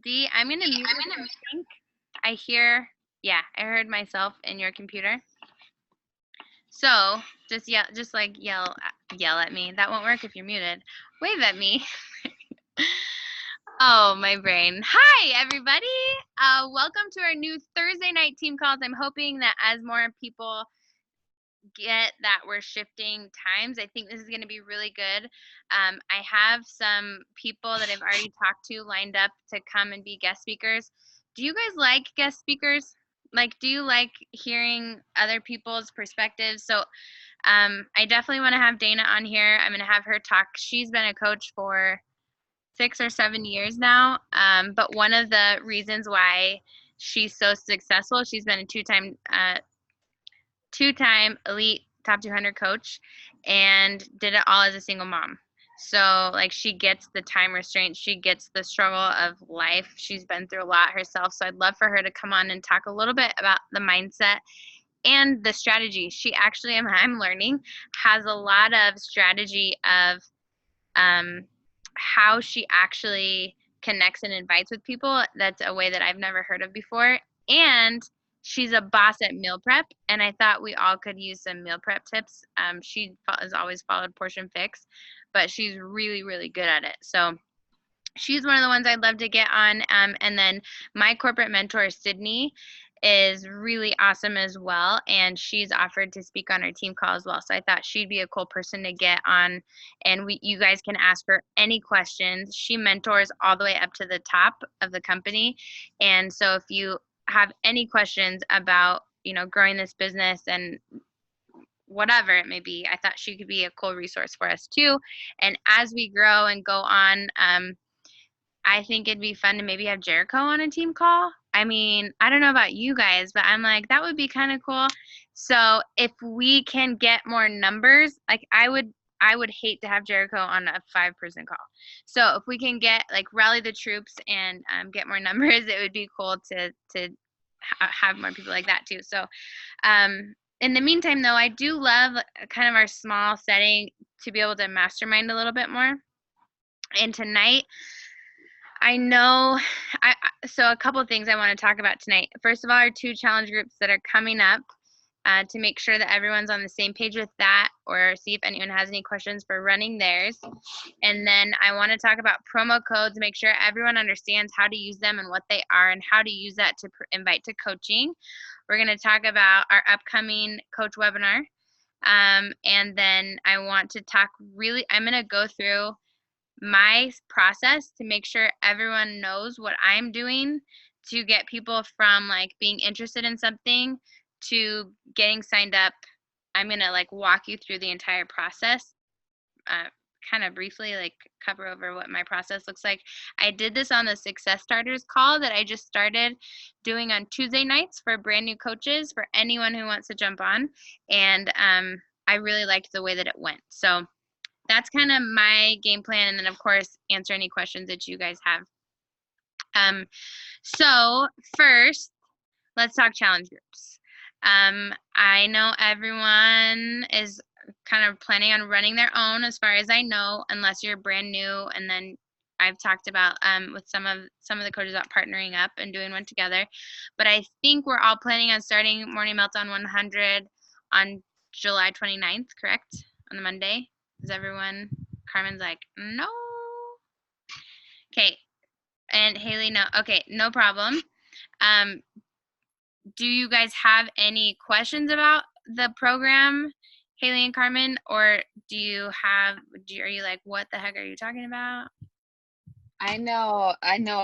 Dee, I'm going to mute you. I think I hear, yeah, I heard myself in your computer. So just yell, yell at me. That won't work if you're muted. Wave at me. Oh, my brain. Hi, everybody. Welcome to our new Thursday night team calls. I'm hoping that as more people get that we're shifting times, I think this is going to be really good. I have some people that I've already talked to lined up to come and be guest speakers. Do you guys like guest speakers? Like, do you like hearing other people's perspectives? So I definitely want to have Dana on here. I'm going to have her talk. She's been a coach for 6 or 7 years now. But one of the reasons why she's so successful, she's been a two-time elite top 200 coach and did it all as a single mom. So like she gets the time restraint, she gets the struggle of life. She's been through a lot herself. So I'd love for her to come on and talk a little bit about the mindset and the strategy. She actually, I'm learning, has a lot of strategy of how she actually connects and invites with people. That's a way that I've never heard of before. And she's a boss at meal prep, and I thought we all could use some meal prep tips. She has always followed Portion Fix, but she's really, really good at it. So she's one of the ones I'd love to get on. And then my corporate mentor, Sydney, is really awesome as well, and she's offered to speak on our team call as well. So I thought she'd be a cool person to get on, and you guys can ask her any questions. She mentors all the way up to the top of the company, and so if you have any questions about growing this business and whatever it may be, I thought she could be a cool resource for us too. And as we grow and go on, I think it'd be fun to maybe have Jericho on a team call. I mean, I don't know about you guys, but I'm like, that would be kind of cool. So if we can get more numbers, like I would hate to have Jericho on a 5-person call. So if we can get rally the troops and get more numbers, it would be cool to have more people like that too. So in the meantime, though, I do love kind of our small setting to be able to mastermind a little bit more. And tonight, I know, so a couple of things I want to talk about tonight. First of all, our 2 challenge groups that are coming up to make sure that everyone's on the same page with that, or see if anyone has any questions for running theirs. And then I want to talk about promo codes, make sure everyone understands how to use them and what they are and how to use that to invite to coaching. We're going to talk about our upcoming coach webinar. And then I want to talk I'm going to go through my process to make sure everyone knows what I'm doing to get people from being interested in something to getting signed up. I'm going to walk you through the entire process, kind of briefly cover over what my process looks like. I did this on the Success Starters call that I just started doing on Tuesday nights for brand new coaches, for anyone who wants to jump on. And I really liked the way that it went. So that's kind of my game plan, and then of course answer any questions that you guys have. So first, let's talk challenge groups. I know everyone is kind of planning on running their own, as far as I know, unless you're brand new. And then I've talked about with some of the coaches about partnering up and doing one together. But I think we're all planning on starting Morning Meltdown 100 on July 29th, correct? On the Monday. Is everyone? Carmen's like, no. Okay. And Haley, no. Okay, no problem. Do you guys have any questions about the program, Haley and Carmen, or are you like, what the heck are you talking about? I know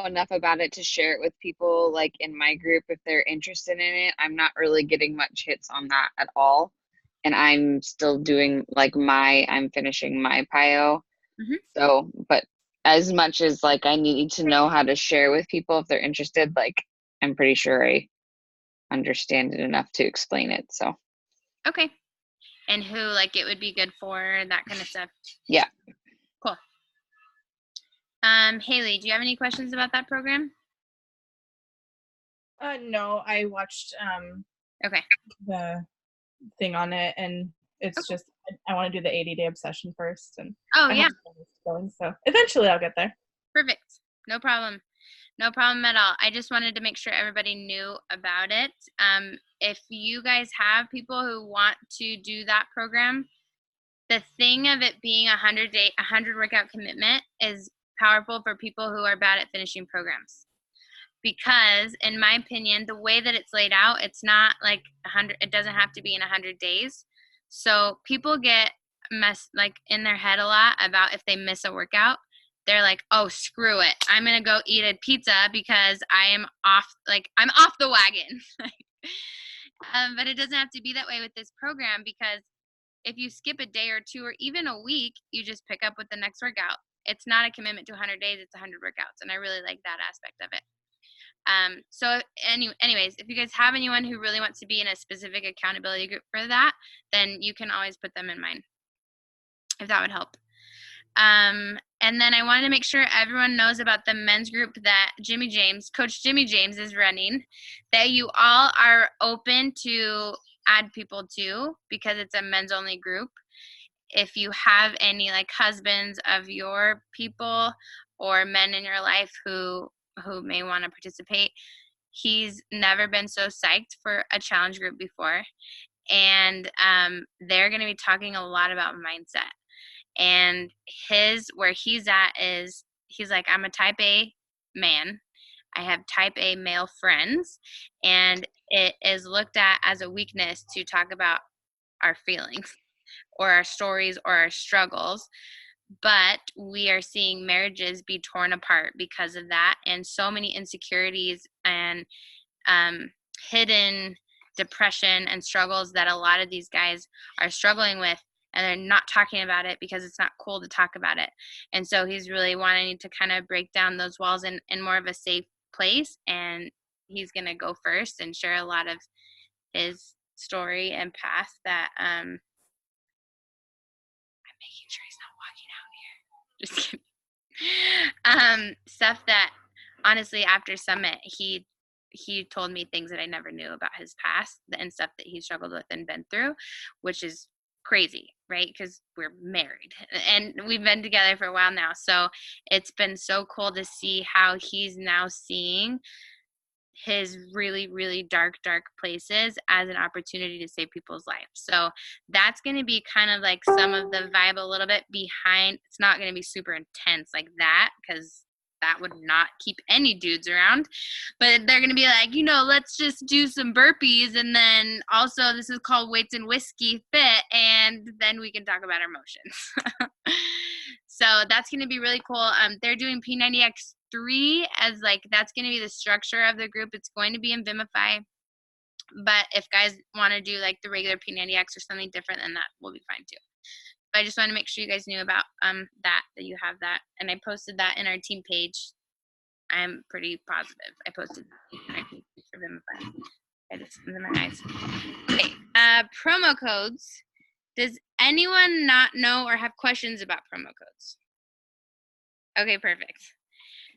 enough about it to share it with people in my group if they're interested in it. I'm not really getting much hits on that at all. And I'm still doing I'm finishing my PIO. Mm-hmm. So, but as much as I need to know how to share with people if they're interested, I'm pretty sure I understand it enough to explain it. So. Okay. And who it would be good for, that kind of stuff. Yeah. Cool. Haley, do you have any questions about that program? No, I watched okay. the thing on it, and it's just I want to do the 80-day obsession first, and yeah, going, so eventually I'll get there. Perfect, no problem. No problem at all. I just wanted to make sure everybody knew about it. If you guys have people who want to do that program, the thing of it being 100 workout commitment is powerful for people who are bad at finishing programs. Because in my opinion, the way that it's laid out, it's not like 100, it doesn't have to be in 100 days. So people get in their head a lot about if they miss a workout. They're like, oh, screw it. I'm going to go eat a pizza because I'm off the wagon. But it doesn't have to be that way with this program, because if you skip a day or two or even a week, you just pick up with the next workout. It's not a commitment to 100 days, it's 100 workouts. And I really like that aspect of it. Anyways, if you guys have anyone who really wants to be in a specific accountability group for that, then you can always put them in mine, if that would help. And then I wanted to make sure everyone knows about the men's group that Coach Jimmy James is running, that you all are open to add people to, because it's a men's only group. If you have any like husbands of your people or men in your life who may want to participate, he's never been so psyched for a challenge group before. And they're going to be talking a lot about mindset. And where he's at is, he's like, I'm a type A man. I have type A male friends, and it is looked at as a weakness to talk about our feelings or our stories or our struggles. But we are seeing marriages be torn apart because of that, and so many insecurities and hidden depression and struggles that a lot of these guys are struggling with, and they're not talking about it because it's not cool to talk about it. And so he's really wanting to kind of break down those walls in more of a safe place, and he's going to go first and share a lot of his story and path that I'm making sure he's not walking out here. Just kidding. Stuff that honestly after Summit he told me things that I never knew about his past and stuff that he struggled with and been through, which is crazy, right? Because we're married and we've been together for a while now. So it's been so cool to see how he's now seeing his really, really dark places as an opportunity to save people's lives. So that's going to be kind of like some of the vibe a little bit behind. It's not going to be super intense like that, because that would not keep any dudes around. But they're going to be like, let's just do some burpees. And then also this is called Weights and Whiskey Fit. And then we can talk about our emotions. So that's going to be really cool. They're doing P90X3 as that's going to be the structure of the group. It's going to be in Vimify. But if guys want to do the regular P90X or something different, then that will be fine too. But I just want to make sure you guys knew about that you have that. And I posted that in our team page. I'm pretty positive I posted that in our team page for Vimify. I just in my eyes. Okay, promo codes. Does anyone not know or have questions about promo codes? Okay, perfect.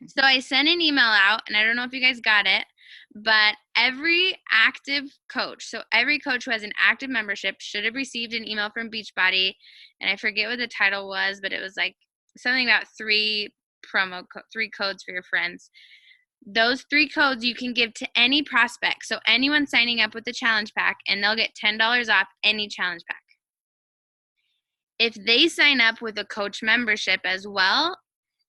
So I sent an email out, and I don't know if you guys got it, but every active coach, so every coach who has an active membership should have received an email from Beachbody, and I forget what the title was, but it was something about 3 codes for your friends. Those 3 codes you can give to any prospect, so anyone signing up with the challenge pack, and they'll get $10 off any challenge pack. If they sign up with a coach membership as well,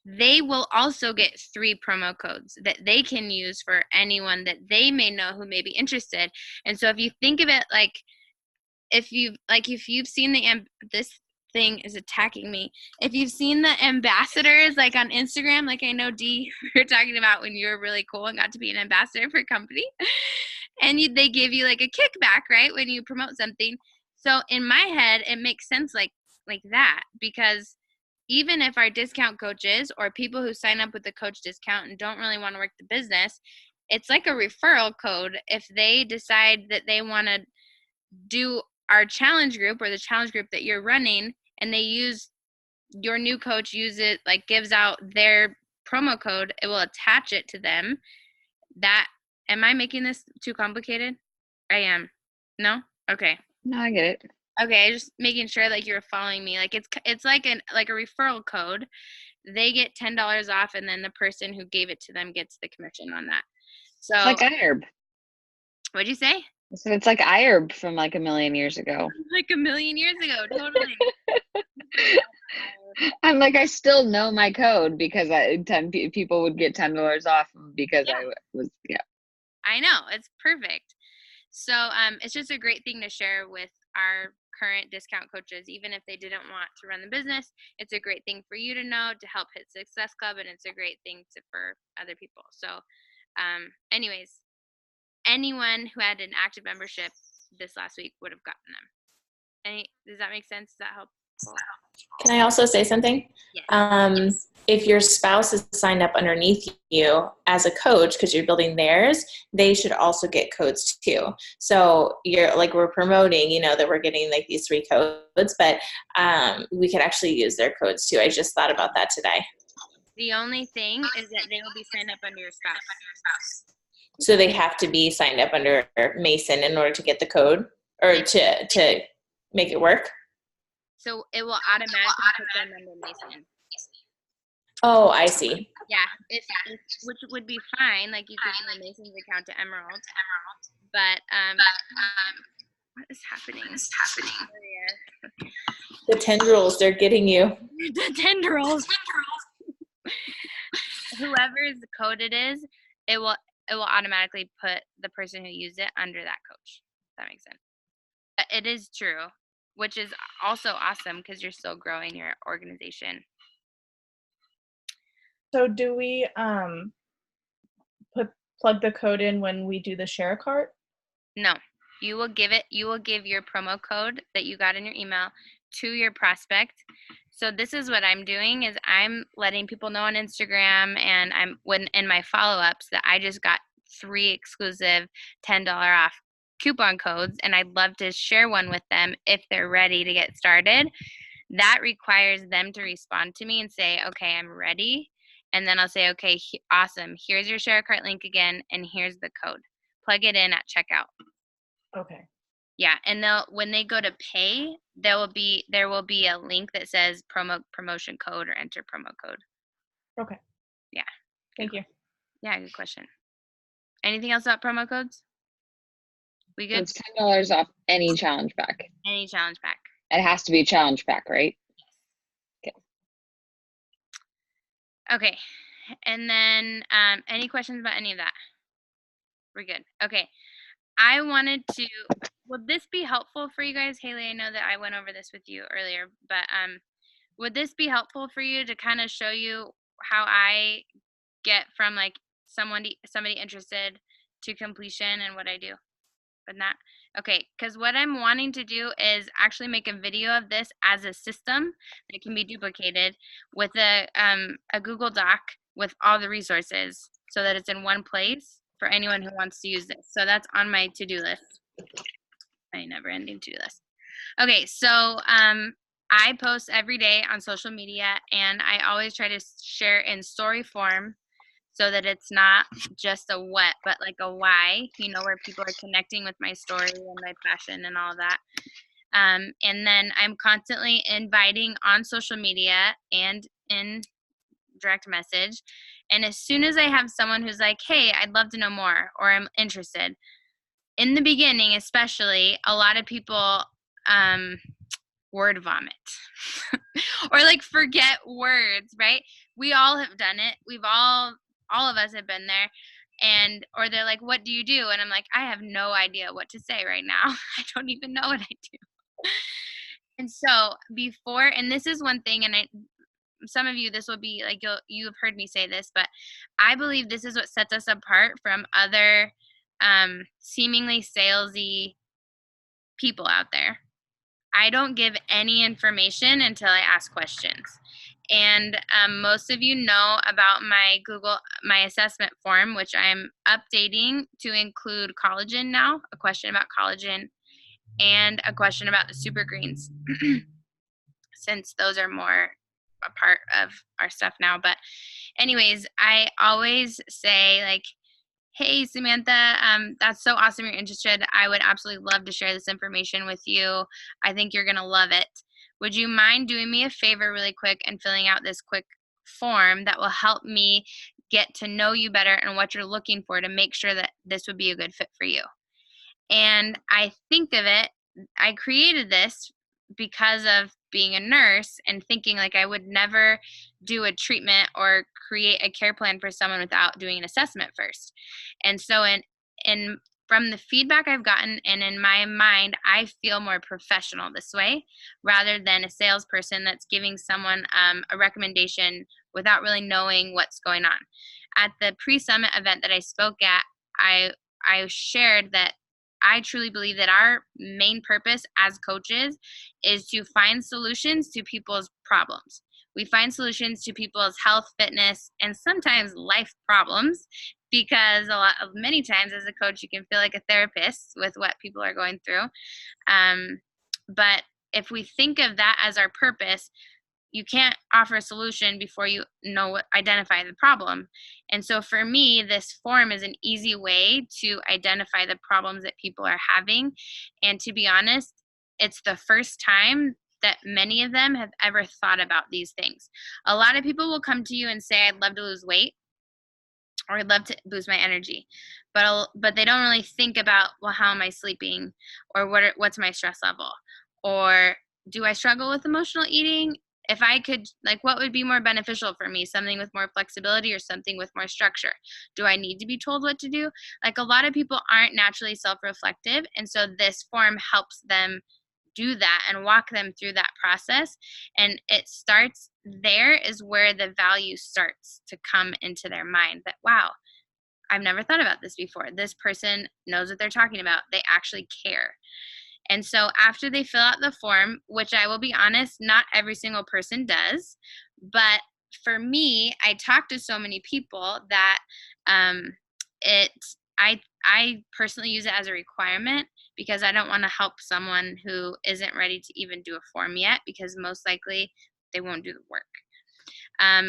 they will also get 3 promo codes that they can use for anyone that they may know who may be interested. And so if you think of it if you've seen this thing is attacking me. If you've seen the ambassadors on Instagram, I know Dee, we were talking about when you were really cool and got to be an ambassador for a company, and they give you a kickback, right, when you promote something. So in my head, it makes sense like that, because even if our discount coaches or people who sign up with the coach discount and don't really want to work the business, it's like a referral code. If they decide that they want to do our challenge group or the challenge group that you're running, and they use your new coach, gives out their promo code, it will attach it to them. Am I making this too complicated? I am. No? Okay. No, I get it. Okay, just making sure you're following me. It's like a referral code, they get $10 off, and then the person who gave it to them gets the commission on that. So It's like IRB. what'd you say? I said it's like IRB from like a million years ago. Like a million years ago, totally. I'm like, I still know my code because people would get $10 off because Yeah. I was, yeah. I know, it's perfect. So it's just a great thing to share with our current discount coaches, even if they didn't want to run the business. It's a great thing for you to know to help hit Success Club, and it's a great thing for other people. So anyways, anyone who had an active membership this last week would have gotten them. Does that make sense? Does that help? Can I also say something? Yes. If your spouse is signed up underneath you as a coach because you're building theirs, they should also get codes too. So you're like, we're promoting, that we're getting like these 3 codes, but we could actually use their codes too. I just thought about that today. The only thing is that they will be signed up under your spouse. So they have to be signed up under Mason in order to get the code or to make it work? So it will automatically put them under Mason. Oh, I see. Yeah, which would be fine. Like you could do a Mason's account to Emerald, but what is happening? The tendrils, they're getting you. The tendrils. Whoever's code it is, it will automatically put the person who used it under that coach. If that makes sense. It is true, which is also awesome because you're still growing your organization. So do we plug the code in when we do the share cart? No, you will give your promo code that you got in your email to your prospect. So this is what I'm doing is I'm letting people know on Instagram, and in my follow-ups that I just got 3 exclusive $10 off coupon codes, and I'd love to share one with them if they're ready to get started. That requires them to respond to me and say, okay, I'm ready. And then I'll say, okay, awesome. Here's your share cart link again, and here's the code. Plug it in at checkout. Okay. Yeah, and when they go to pay, there will be a link that says promotion code or enter promo code. Okay. Yeah. Thank you. Yeah, good question. Anything else about promo codes? We good? It's $10 off any challenge pack. Any challenge pack. It has to be a challenge pack, right? Okay. And then any questions about any of that? We're good. Okay. I wanted to, would this be helpful for you guys? Haley, I know that I went over this with you earlier, but would this be helpful for you to kind of show you how I get from like somebody interested to completion and what I do? But not, okay, because what I'm wanting to do is actually make a video of this as a system that can be duplicated with a Google Doc with all the resources so that it's in one place for anyone who wants to use this. So that's on my to-do list. My never-ending to-do list. Okay, so I post every day on social media, and I always try to share in story form so that it's not just a what, but like a why, where people are connecting with my story and my passion and all of that. And then I'm constantly inviting on social media and in direct message. And as soon as I have someone who's like, hey, I'd love to know more, or I'm interested, in the beginning especially, a lot of people word vomit or like forget words, right? We all have done it. All of us have been there. Or they're like, what do you do? And I'm like, I have no idea what to say right now. I don't even know what I do. And so and this is one thing, and some of you, this will be like, you have heard me say this, but I believe this is what sets us apart from other seemingly salesy people out there. I don't give any information until I ask questions. And most of you know about my assessment form, which I'm updating to include collagen now, a question about collagen, and a question about the super greens, since those are more a part of our stuff now. But anyways, I always say like, hey, Samantha, that's so awesome you're interested. I would absolutely love to share this information with you. I think you're going to love it. Would you mind doing me a favor really quick and filling out this quick form that will help me get to know you better and what you're looking for to make sure that this would be a good fit for you. And I think of it, I created this because of being a nurse and thinking like I would never do a treatment or create a care plan for someone without doing an assessment first. And so in from the feedback I've gotten and in my mind, I feel more professional this way rather than a salesperson that's giving someone a recommendation without really knowing what's going on. At the pre-summit event that I spoke at, I shared that I truly believe that our main purpose as coaches is to find solutions to people's problems. We find solutions to people's health, fitness, and sometimes life problems because many times as a coach, you can feel like a therapist with what people are going through. But if we think of that as our purpose, you can't offer a solution before you identify the problem. And so for me, this form is an easy way to identify the problems that people are having. And to be honest, it's the first time that many of them have ever thought about these things. A lot of people will come to you and say, I'd love to lose weight or I'd love to boost my energy. But they don't really think about, well, how am I sleeping? Or what's my stress level? Or do I struggle with emotional eating? If I could, like, what would be more beneficial for me? Something with more flexibility or something with more structure? Do I need to be told what to do? Like, a lot of people aren't naturally self-reflective. And so this form helps them do that and walk them through that process. And it starts there is where the value starts to come into their mind that, wow, I've never thought about this before. This person knows what they're talking about. They actually care. And so after they fill out the form, which I will be honest, not every single person does, but for me, I talk to so many people that I personally use it as a requirement because I don't want to help someone who isn't ready to even do a form yet because most likely they won't do the work.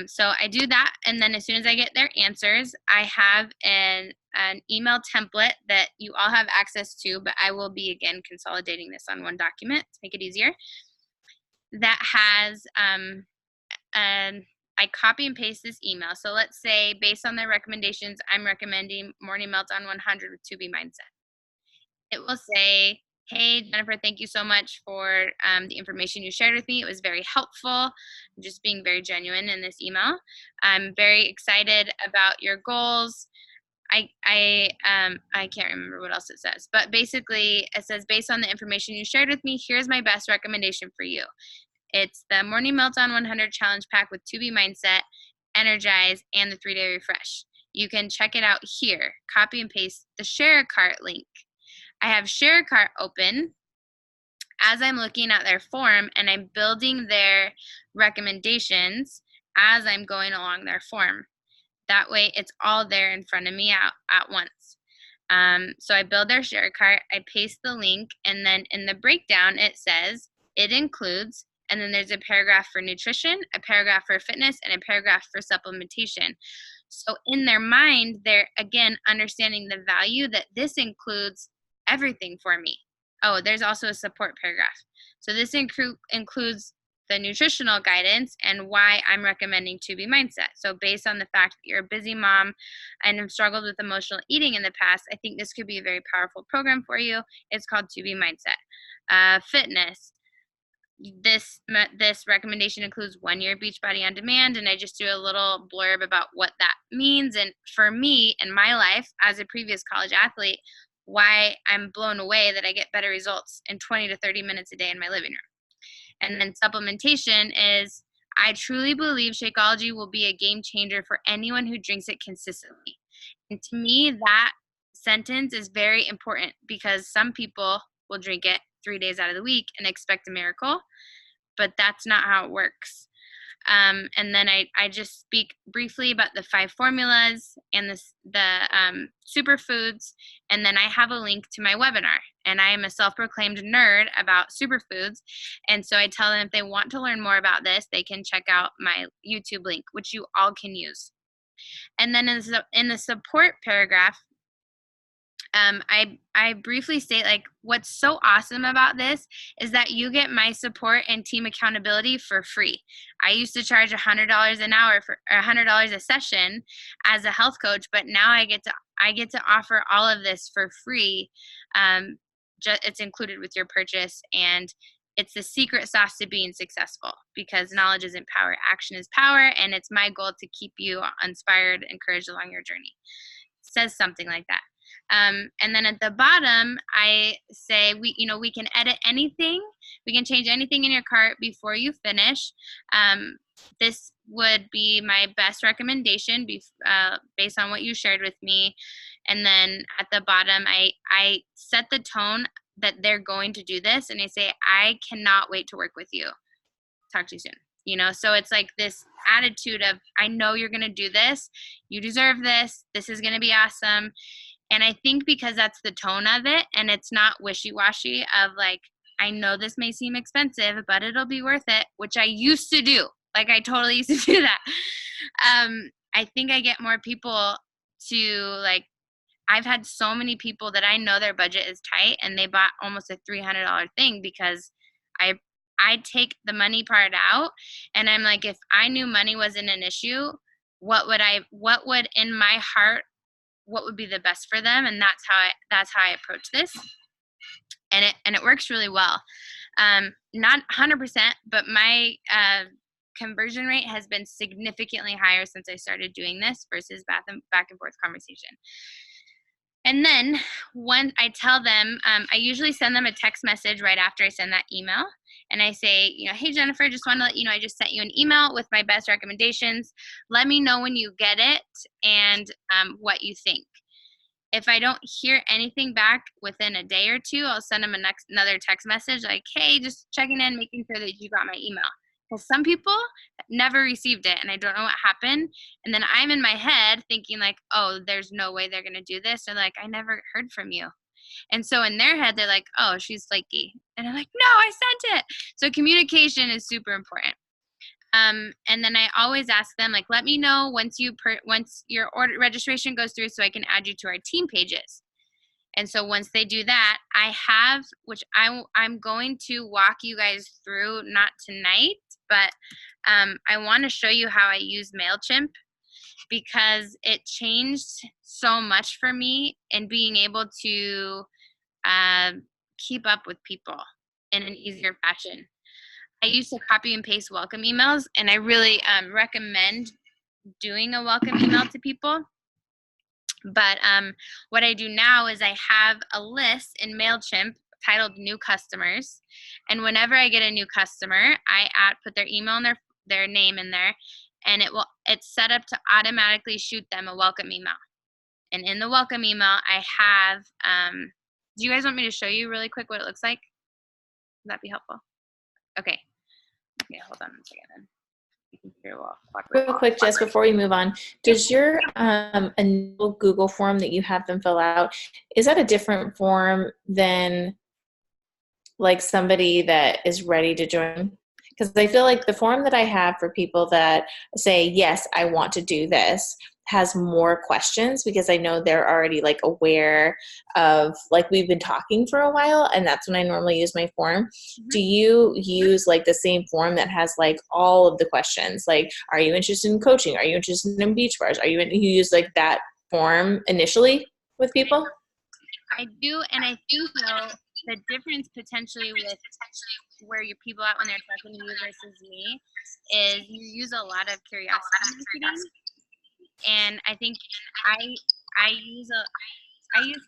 So I do that, and then as soon as I get their answers, I have an email template that you all have access to, but I will be, again, consolidating this on one document to make it easier. That has, I copy and paste this email. So let's say, based on their recommendations, I'm recommending Morning Meltdown 100 with 2B Mindset. It will say, hey, Jennifer, thank you so much for the information you shared with me. It was very helpful. I'm just being very genuine in this email. I'm very excited about your goals. I can't remember what else it says, but basically it says, based on the information you shared with me, here's my best recommendation for you. It's the Morning Meltdown 100 Challenge Pack with 2B Mindset, Energize, and the 3-Day Refresh. You can check it out here. Copy and paste the Share a Cart link. I have Share a Cart open as I'm looking at their form, and I'm building their recommendations as I'm going along their form. That way, it's all there in front of me at once. So I build their Share a Cart, I paste the link, and then in the breakdown, it says it includes, and then there's a paragraph for nutrition, a paragraph for fitness, and a paragraph for supplementation. So in their mind, they're, again, understanding the value that this includes everything for me. Oh, there's also a support paragraph. So this includes the nutritional guidance and why I'm recommending 2B Mindset. So based on the fact that you're a busy mom and have struggled with emotional eating in the past, I think this could be a very powerful program for you. It's called 2B Mindset. Fitness. This recommendation includes 1 year Beachbody on Demand, and I just do a little blurb about what that means. And for me, in my life, as a previous college athlete, why I'm blown away that I get better results in 20 to 30 minutes a day in my living room. And then supplementation is, I truly believe Shakeology will be a game changer for anyone who drinks it consistently. And to me, that sentence is very important because some people will drink it 3 days out of the week and expect a miracle, but that's not how it works. And then I just speak briefly about the 5 formulas and the superfoods, and then I have a link to my webinar. And I am a self-proclaimed nerd about superfoods, and so I tell them if they want to learn more about this, they can check out my YouTube link, which you all can use. And then in the support paragraph, I briefly state, like, what's so awesome about this is that you get my support and team accountability for free. I used to charge $100 an hour or $100 a session as a health coach, but now I get to offer all of this for free. It's included with your purchase, and it's the secret sauce to being successful, because knowledge isn't power, action is power, and it's my goal to keep you inspired, encouraged along your journey. It says something like that. And then at the bottom, I say we can edit anything, we can change anything in your cart before you finish. This would be my best recommendation based on what you shared with me. And then at the bottom, I set the tone that they're going to do this, and I say, I cannot wait to work with you. Talk to you soon. So it's like this attitude of, I know you're going to do this, you deserve this is going to be awesome. And I think because that's the tone of it, and it's not wishy-washy of like, I know this may seem expensive, but it'll be worth it, which I used to do. Like, I totally used to do that. I think I get more people to, like, I've had so many people that I know their budget is tight, and they bought almost a $300 thing because I take the money part out, and I'm like, if I knew money wasn't an issue, what would in my heart, what would be the best for them? And that's how I approach this. And it works really well. Not 100%, but my conversion rate has been significantly higher since I started doing this versus back and forth conversation. And then when I tell them, I usually send them a text message right after I send that email. And I say, hey, Jennifer, just want to let you know I just sent you an email with my best recommendations. Let me know when you get it and what you think. If I don't hear anything back within a day or two, I'll send them another text message like, hey, just checking in, making sure that you got my email. Because some people never received it, and I don't know what happened. And then I'm in my head thinking like, oh, there's no way they're going to do this. They're like, I never heard from you. And so in their head, they're like, oh, she's flaky. And I'm like, no, I sent it. So communication is super important. And then I always ask them, like, let me know once your order registration goes through so I can add you to our team pages. And so once they do that, I have, which I'm going to walk you guys through, not tonight, but I want to show you how I use MailChimp, because it changed so much for me in being able to keep up with people in an easier fashion. I used to copy and paste welcome emails, and I really recommend doing a welcome email to people. But what I do now is I have a list in MailChimp titled New Customers. And whenever I get a new customer, I put their email and their name in there, and it's set up to automatically shoot them a welcome email. And in the welcome email, I have, do you guys want me to show you really quick what it looks like? Would that be helpful? Okay. Okay, hold on a second then. Real quick, Jess, before we move on, does your initial Google form that you have them fill out, is that a different form than like somebody that is ready to join? Because I feel like the form that I have for people that say, yes, I want to do this, has more questions, because I know they're already like aware of, like, we've been talking for a while, and that's when I normally use my form. Mm-hmm. Do you use like the same form that has like all of the questions? Like, are you interested in coaching? Are you interested in beach bars? You use like that form initially with people? I do, and I think though the difference potentially with where your people at when they're talking to you versus me is you use a lot of curiosity marketing. And I think I use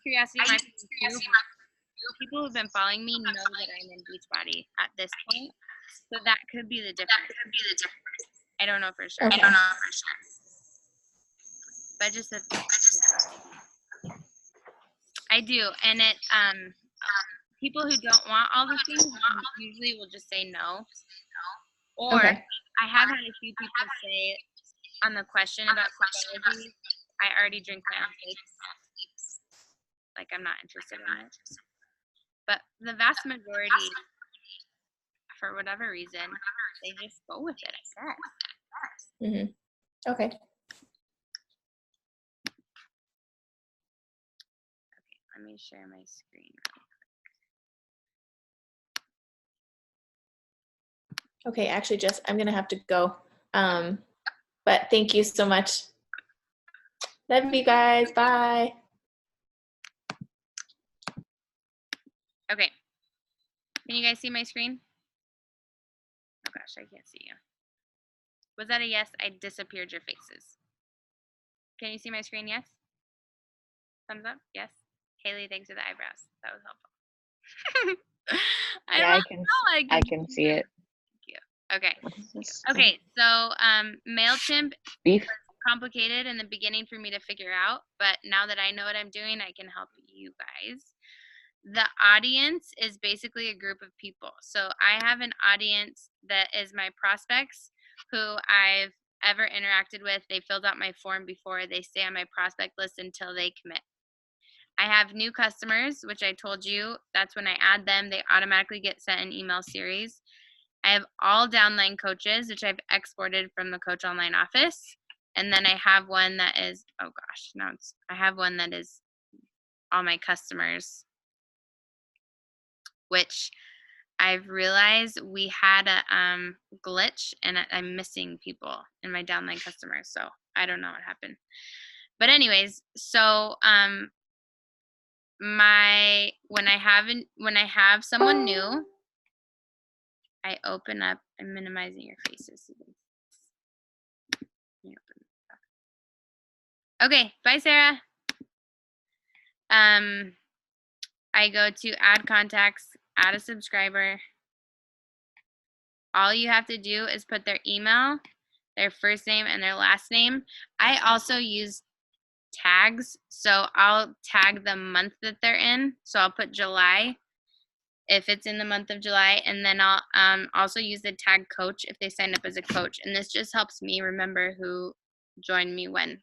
curiosity marketing too. People who've been following me know that I'm in Beachbody at this point, so that could be the difference. I don't know for sure. Okay. But just I do, and it people who don't want all the things usually will just say no. Or okay. I have had a few people say on the question about psychology, I already drink my own shakes. Like, I'm not interested in it. But the vast majority, for whatever reason, they just go with it, I guess. Mm-hmm. Okay. let me share my screen. Okay, actually, Jess, I'm gonna have to go. But thank you so much. Love you guys. Bye. Okay. Can you guys see my screen? Oh gosh, I can't see you. Was that a yes? I disappeared your faces. Can you see my screen? Yes? Thumbs up? Yes? Haley, thanks for the eyebrows. That was helpful. Yeah, I can can see it. Thank you. Okay. What is this? Okay, so MailChimp Beef. was complicated in the beginning for me to figure out, but now that I know what I'm doing, I can help you guys. The audience is basically a group of people. So I have an audience that is my prospects who I've ever interacted with. They filled out my form before. They stay on my prospect list until they commit. I have new customers, which I told you, that's when I add them, they automatically get sent an email series. I have all downline coaches, which I've exported from the Coach Online office. And then I have one that is, oh gosh, now I have one that is all my customers, which I've realized we had a glitch and I'm missing people in my downline customers. So I don't know what happened. But anyways, so when I have someone new, I open up. I'm minimizing your faces. Okay, bye, Sarah. I go to add contacts, add a subscriber. All you have to do is put their email, their first name, and their last name. I also use tags, so I'll tag the month that they're in. So I'll put July if it's in the month of July, and then I'll also use the tag coach if they sign up as a coach. And this just helps me remember who joined me when.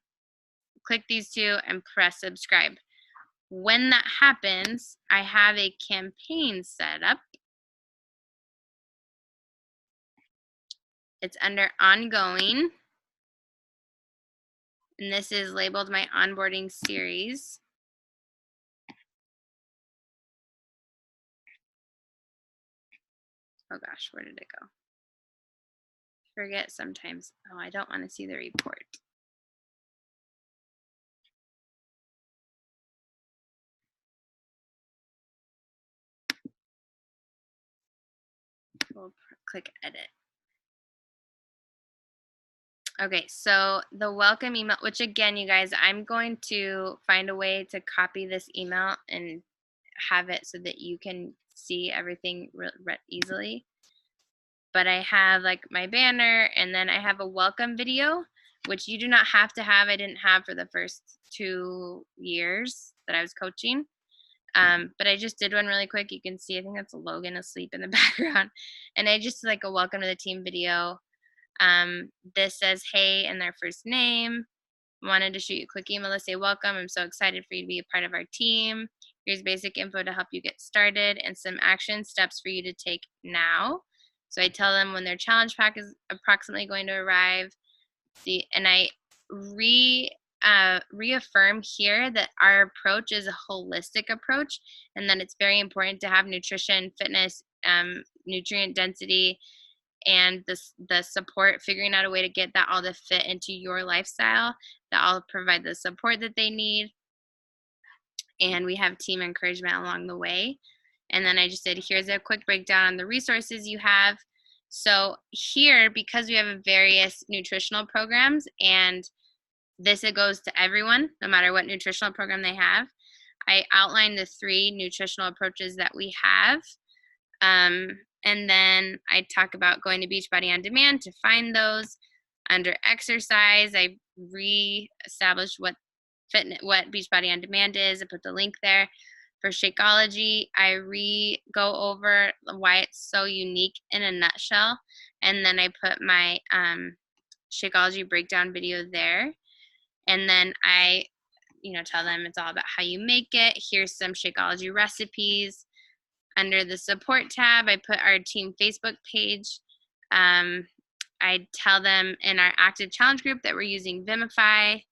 Click these two and press subscribe. When that happens, I have a campaign set up. It's under ongoing. And this is labeled my onboarding series. Oh gosh, where did it go? Forget sometimes. Oh, I don't want to see the report. We'll click edit. Okay, so the welcome email, which again, you guys, I'm going to find a way to copy this email and have it so that you can see everything easily. But I have like my banner, and then I have a welcome video, which you do not have to have. I didn't have for the first 2 years that I was coaching. But I just did one really quick. You can see, I think that's Logan asleep in the background. And I just like a welcome to the team video. This says, hey, and their first name. Wanted to shoot you a quick email to say welcome. I'm so excited for you to be a part of our team. Here's basic info to help you get started and some action steps for you to take now. So I tell them when their challenge pack is approximately going to arrive. And I reaffirm here that our approach is a holistic approach, and that it's very important to have nutrition, fitness, nutrient density, and the support, figuring out a way to get that all to fit into your lifestyle, that I'll provide the support that they need. And we have team encouragement along the way. And then I just said, here's a quick breakdown on the resources you have. So here, because we have various nutritional programs, and this, it goes to everyone, no matter what nutritional program they have, I outline the 3 nutritional approaches that we have. And then I talk about going to Beachbody On Demand to find those. Under exercise, I re-established what Beachbody On Demand is. I put the link there. For Shakeology, I go over why it's so unique in a nutshell. And then I put my Shakeology breakdown video there. And then I tell them it's all about how you make it. Here's some Shakeology recipes. Under the support tab, I put our team Facebook page. I tell them in our active challenge group that we're using Vimify.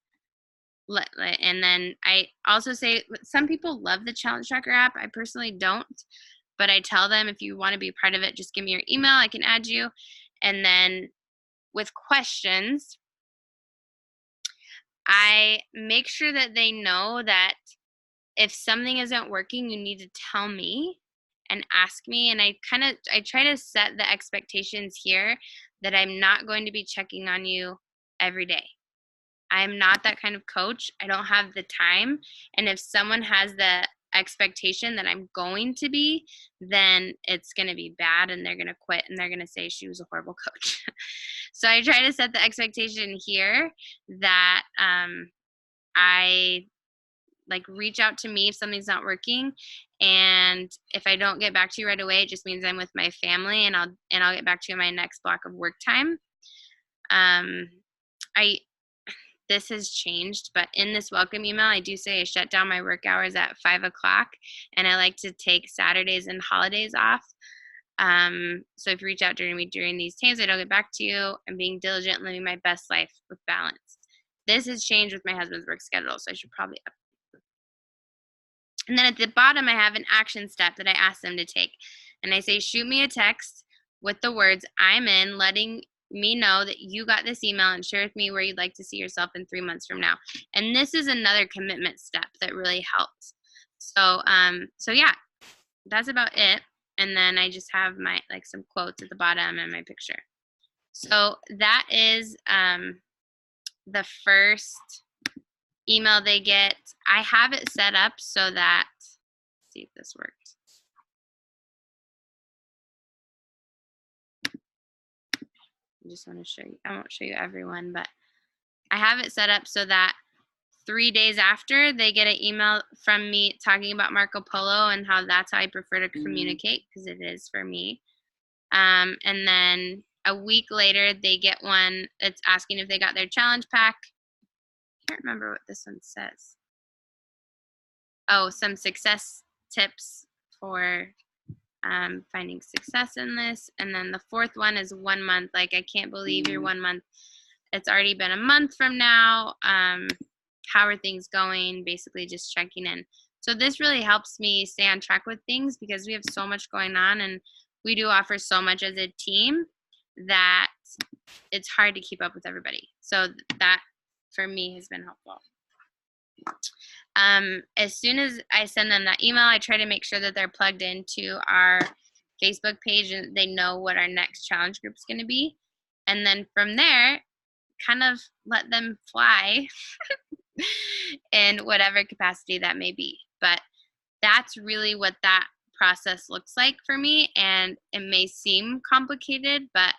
And then I also say some people love the challenge tracker app. I personally don't, but I tell them if you want to be part of it, just give me your email. I can add you. And then with questions, I make sure that they know that if something isn't working, you need to tell me and ask me. And I try to set the expectations here that I'm not going to be checking on you every day. I'm not that kind of coach. I don't have the time. And if someone has the expectation that I'm going to be, then it's going to be bad and they're going to quit and they're going to say she was a horrible coach. So I try to set the expectation here that I like reach out to me if something's not working, and if I don't get back to you right away, it just means I'm with my family, and I'll get back to you in my next block of work time. This has changed, but in this welcome email, I do say I shut down my work hours at 5 o'clock, and I like to take Saturdays and holidays off. So if you reach out during these times, I don't get back to you. I'm being diligent and living my best life with balance. This has changed with my husband's work schedule, so I should probably up. And then at the bottom, I have an action step that I ask them to take. And I say, shoot me a text with the words I'm in, letting me know that you got this email, and share with me where you'd like to see yourself in 3 months from now. And this is another commitment step that really helps. So yeah, that's about it. And then I just have my some quotes at the bottom and my picture. So that is the first email they get. I have it set up so that, let's see if this worked. I just want to show you, I won't show you everyone, but I have it set up so that 3 days after, they get an email from me talking about Marco Polo and how that's how I prefer to communicate, because it is for me. And then a week later, they get one that's asking if they got their challenge pack. I can't remember what this one says. Oh, some success tips for finding success in this. And then the fourth one is 1 month. Like, I can't believe you're 1 month. It's already been a month from now. How are things going? Basically just checking in. So this really helps me stay on track with things, because we have so much going on and we do offer so much as a team that it's hard to keep up with everybody. So that for me has been helpful. As soon as I send them that email, I try to make sure that they're plugged into our Facebook page and they know what our next challenge group is going to be. And then from there, kind of let them fly in whatever capacity that may be. But that's really what that process looks like for me. And it may seem complicated, but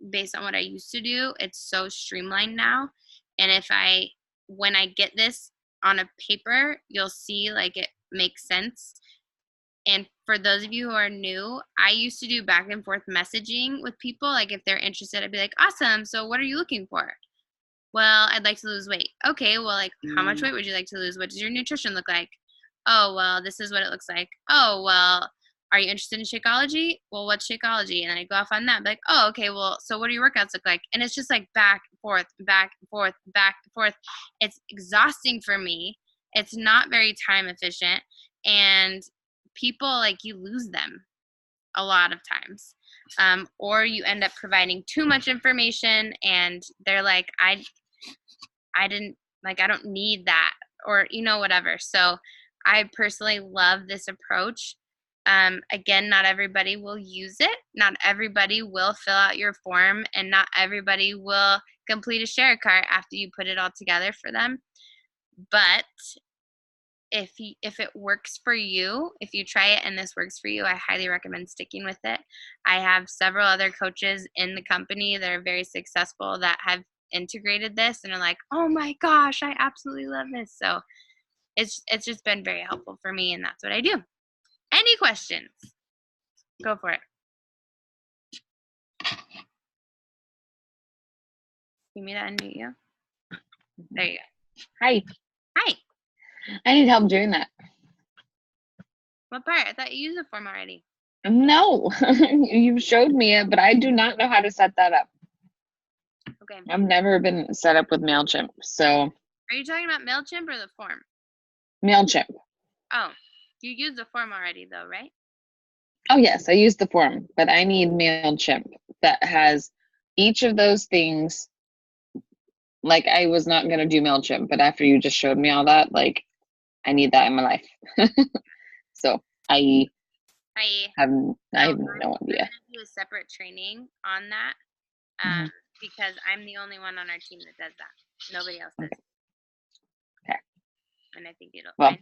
based on what I used to do, it's so streamlined now. And when I get this on a paper, you'll see like it makes sense. And for those of you who are new, I used to do back and forth messaging with people. Like, if they're interested, I'd be like, awesome, so what are you looking for? Well, I'd like to lose weight. Okay, well, like, how much weight would you like to lose? What does your nutrition look like? Oh, well, this is what it looks like. Oh, well, are you interested in Shakeology? Well, what's Shakeology? And then I go off on that. Like, oh, okay, well, so what do your workouts look like? And it's just like back and forth, back and forth, back and forth. It's exhausting for me. It's not very time efficient. And people, like, you lose them a lot of times. Or you end up providing too much information and they're like, I don't need that, or, whatever. So I personally love this approach. Again, not everybody will use it. Not everybody will fill out your form, and not everybody will complete a share cart after you put it all together for them. But if it works for you, if you try it and this works for you, I highly recommend sticking with it. I have several other coaches in the company that are very successful that have integrated this and are like, oh my gosh, I absolutely love this. So it's just been very helpful for me, and that's what I do. Any questions? Go for it. You need me to unmute you? There you go. Hi. Hi. I need help doing that. What part? I thought you used the form already. No, you showed me it, but I do not know how to set that up. Okay. I've never been set up with MailChimp, so Are you talking about MailChimp or the form? MailChimp. Oh, you use the form already though, right? Oh, yes, I use the form, but I need MailChimp that has each of those things. Like, I was not going to do MailChimp, but after you just showed me all that, like, I need that in my life. So I I have so no I'm idea. gonna do a separate training on that Mhm. because I'm the only one on our team that does that. Nobody else does. Okay. And I think it'll Well,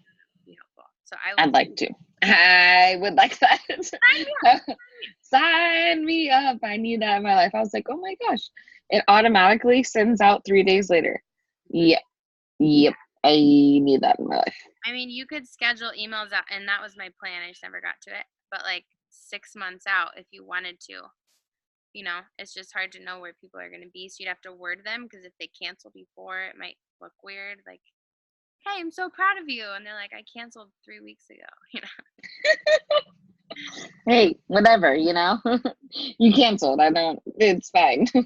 be helpful. So I will. I'd like to. I would like that. Sign me up. I need that in my life. I was like, oh my gosh. It automatically sends out 3 days later. Yep. Yep. I need that in my life. I mean, you could schedule emails out, and that was my plan. I just never got to it. But like 6 months out, if you wanted to, you know, it's just hard to know where people are going to be. So you'd have to word them because if they cancel before, it might look weird. Like, hey, I'm so proud of you. And they're like, I canceled 3 weeks ago, you know? Hey, whatever, you know? You canceled. It's fine. So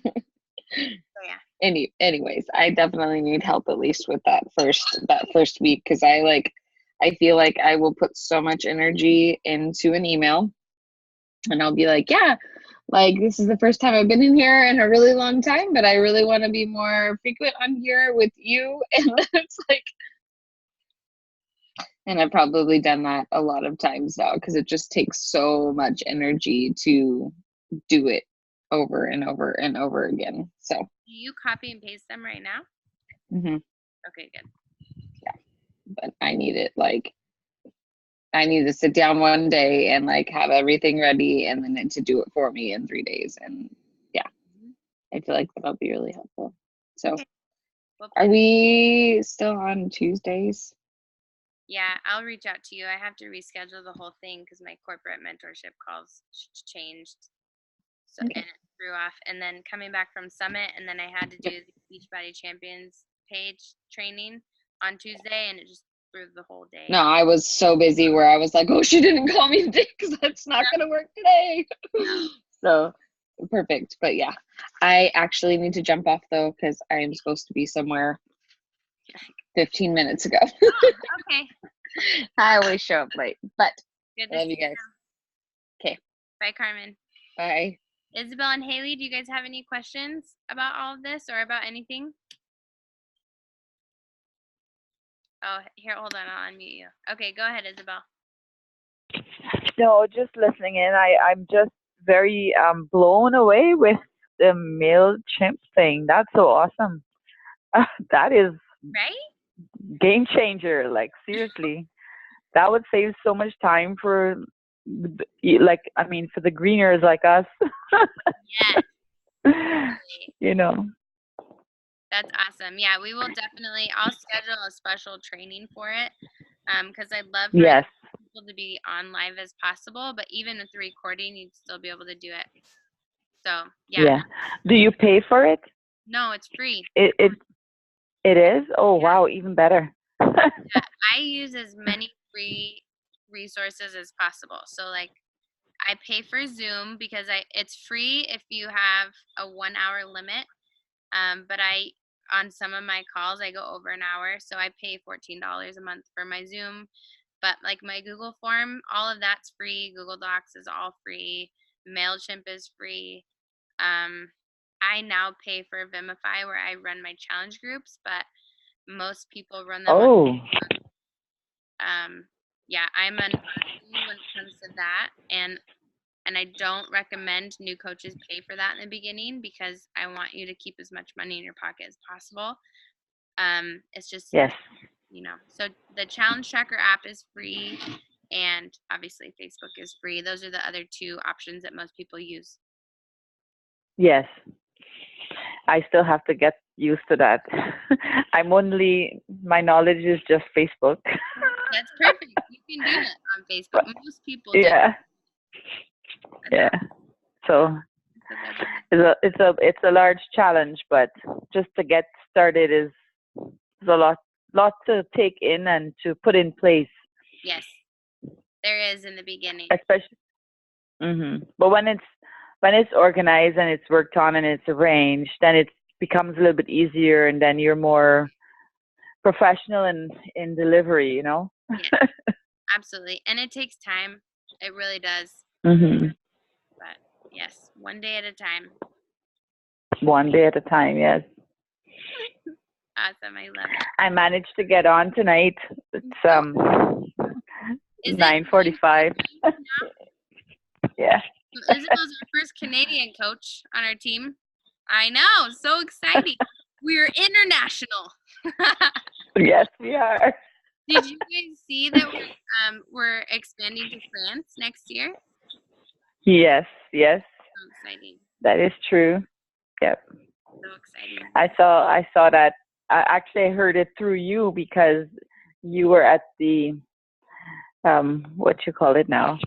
yeah. Anyways, I definitely need help at least with that first week because I feel like I will put so much energy into an email and I'll be like, yeah, like this is the first time I've been in here in a really long time, but I really want to be more frequent on here with you. And it's like, and I've probably done that a lot of times now because it just takes so much energy to do it over and over and over again. So, Do you copy and paste them right now? mhm. Okay, good. But I need it I need to sit down one day and like have everything ready and then to do it for me in 3 days. And yeah, I feel like that'll be really helpful. So Okay. Well, are we still on Tuesdays? yeah, I'll reach out to you. I have to reschedule the whole thing because my corporate mentorship calls changed. So Okay. and it threw off. And then coming back from Summit, and then I had to do the Beachbody Champions page training on Tuesday, and it just threw the whole day. No, I was so busy where I was like, oh, she didn't call me today because that's not going to work today. So perfect. But yeah, I actually need to jump off though because I am supposed to be somewhere 15 minutes ago. Okay. I always show up late, but Good I to love you see you. guys. Okay. Bye, Carmen. Bye. Isabel and Haley, do you guys have any questions about all of this or about anything? Oh, here, hold on. I'll unmute you. Okay, go ahead, Isabel. No, just listening in. I'm just very blown away with the MailChimp thing. That's so awesome. That is Right? game changer. Like seriously, that would save so much time for for the greeners like us. Yes. You know. That's awesome. Yeah, we will definitely. I'll schedule a special training for it because I'd love for Yes. people to be on live as possible. But even with the recording, you'd still be able to do it. So yeah. Yeah. Do you pay for it? No, it's free. It is? Oh wow, even better. Yeah, I use as many free resources as possible. So like I pay for Zoom because it's free if you have a 1 hour limit. But on some of my calls I go over an hour, so I pay $14 a month for my Zoom. But like my Google form, all of that's free. Google Docs is all free. MailChimp is free. I now pay for Vimify where I run my challenge groups, but most people run them on Facebook. Yeah, I'm an honesty when it comes to that, and I don't recommend new coaches pay for that in the beginning because I want you to keep as much money in your pocket as possible. It's just Yes. you know. So the Challenge Tracker app is free, and obviously Facebook is free. Those are the other two options that most people use. Yes. I still have to get used to that. My knowledge is just Facebook. That's perfect. You can do that on Facebook. Most people do. Yeah. Yeah. So it's a large challenge, but just to get started is a lot to take in and to put in place. Yes, there is in the beginning. Especially, but when it's organized and it's worked on and it's arranged, then it becomes a little bit easier, and then you're more professional in delivery, you know. Yeah, absolutely. And it takes time. It really does. Mhm. But yes, one day at a time. One day at a time. Yes. Awesome. I love it. I managed to get on tonight. It's Is it 9:45. Yeah. Isabel's our first Canadian coach on our team. I know, so exciting. We're international. Yes, we are. Did you guys see that we're expanding to France next year? Yes, yes, So exciting. that is true. Yep. So exciting. I saw that. I heard it through you because you were at the what you call it now.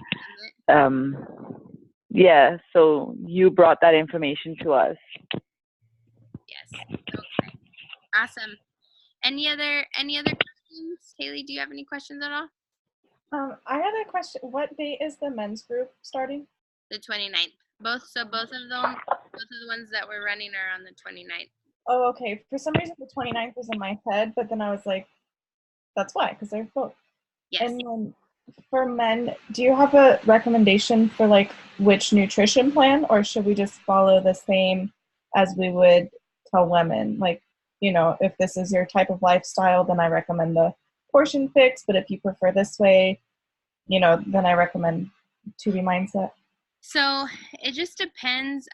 Yeah, so you brought that information to us. Yes. So exciting. Awesome. Any other questions? Haley, do you have any questions at all? I had a question. What date is the men's group starting? The 29th. Both of the ones that we're running are on the 29th. Oh, okay. For some reason, the 29th was in my head, but then I was like, that's why, because they're both. Yes. And then for men, do you have a recommendation for like which nutrition plan, or should we just follow the same as we would tell women? Like, you know, if this is your type of lifestyle, then I recommend the portion fix, but if you prefer this way, you know, then I recommend 2B mindset. So it just depends.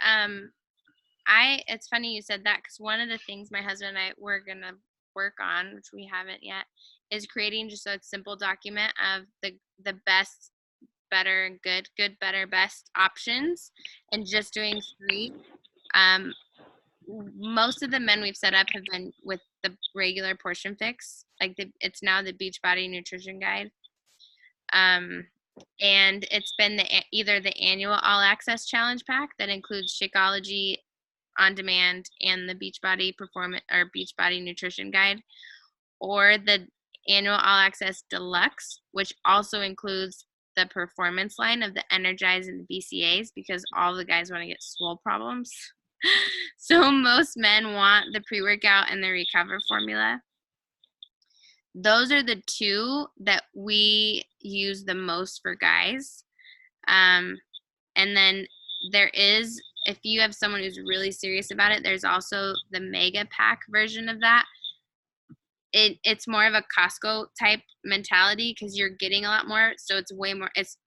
It's funny you said that, because one of the things my husband and I were gonna work on, which we haven't yet, is creating just a simple document of the best, better, good, better, best options, and just doing 3. Most of the men we've set up have been with the regular portion fix, like it's now the Beachbody Nutrition Guide. And it's been either the annual all access challenge pack that includes Shakeology on demand and the Beachbody Performance or Beachbody Nutrition Guide, or the annual all access deluxe, which also includes the performance line of the Energize and the BCAs, because all the guys want to get swole problems. So most men want the pre-workout and the recover formula. Those are the 2 that we use the most for guys. And then there is, if you have someone who's really serious about it, there's also the mega pack version of that. It's more of a Costco type mentality, because you're getting a lot more. So it's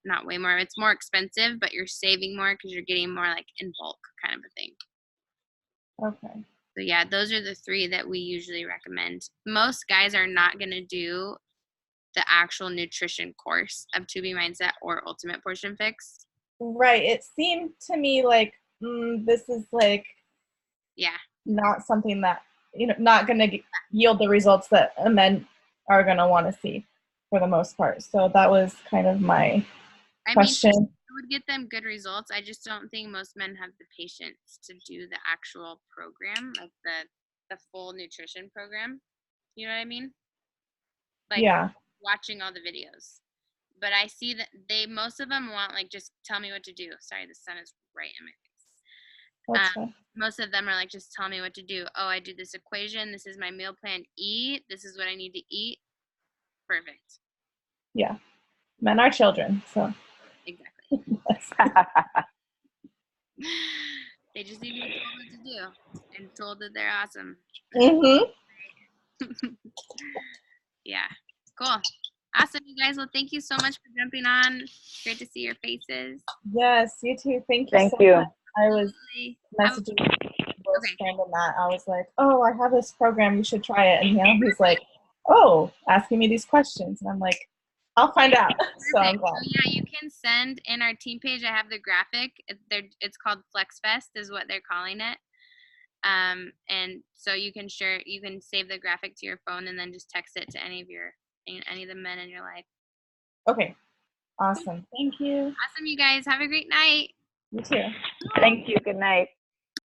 not way more, it's more expensive, but you're saving more because you're getting more like in bulk kind of a thing. Okay. So yeah, those are the 3 that we usually recommend. Most guys are not going to do the actual nutrition course of 2B Mindset or Ultimate Portion Fix. Right. It seemed to me like this is like not something that, you know, not going to yield the results that men are going to want to see for the most part. So that was kind of my question. Mean, it would get them good results. I just don't think most men have the patience to do the actual program, like the full nutrition program. You know what I mean? Like watching all the videos. But I see that most of them want, like, just tell me what to do. Sorry, the sun is right in my face. Most of them are like, just tell me what to do. Oh, I do this equation. This is my meal plan. Eat. This is what I need to eat. Perfect. Yeah. Men are children, so. Exactly. They just need to be told what to do and told that they're awesome. Mm-hmm. Yeah. Cool. Awesome, you guys. Well, thank you so much for jumping on. Great to see your faces. Yes, you too. Thank you. Much. I was messaging my friend and that. I was like, oh, I have this program. You should try it. And he's like, oh, asking me these questions. And I'm like, I'll find out. So I'm glad. So yeah, you can send in our team page. I have the graphic. It's called FlexFest is what they're calling it. And so you can save the graphic to your phone and then just text it to any of the men in your life. Okay. Awesome. Thank you. Awesome, you guys. Have a great night. You too. Thank you. Good night.